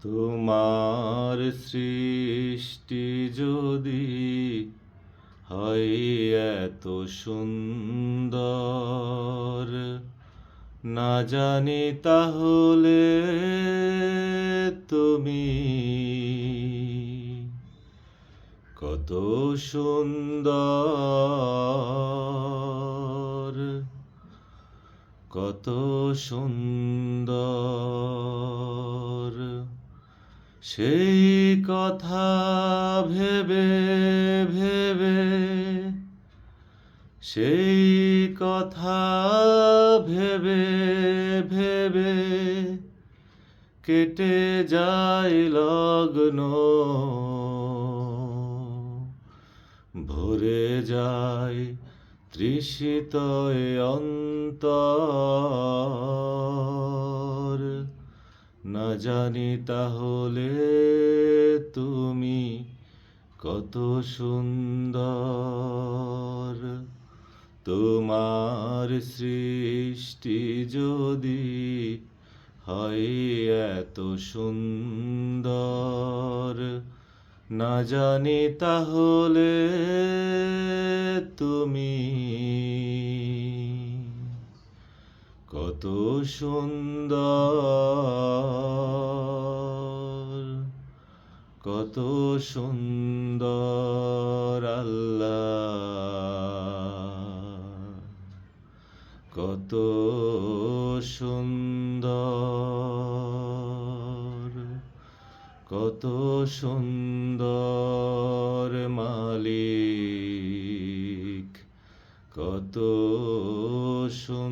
তোমার সৃষ্টি যদি হয় এত সুন্দর, না জানি তাহলে তুমি কত সুন্দর, কত সুন্দর। সেই কথা ভেবে ভেবে, সেই কথা ভেবে ভেবে কেটে যায় লগ্ন, ভরে যায় তৃষিত এ অন্তর। না জানি তাহলে তুমি কত সুন্দর। তোমার সৃষ্টি যদি হয় এত সুন্দর, না জানি তাহলে তুমি কত সুন্দর, কত সুন্দর আল্লাহ, কত সুন্দর, কত সুন্দর মালিক, কত সুন্দর।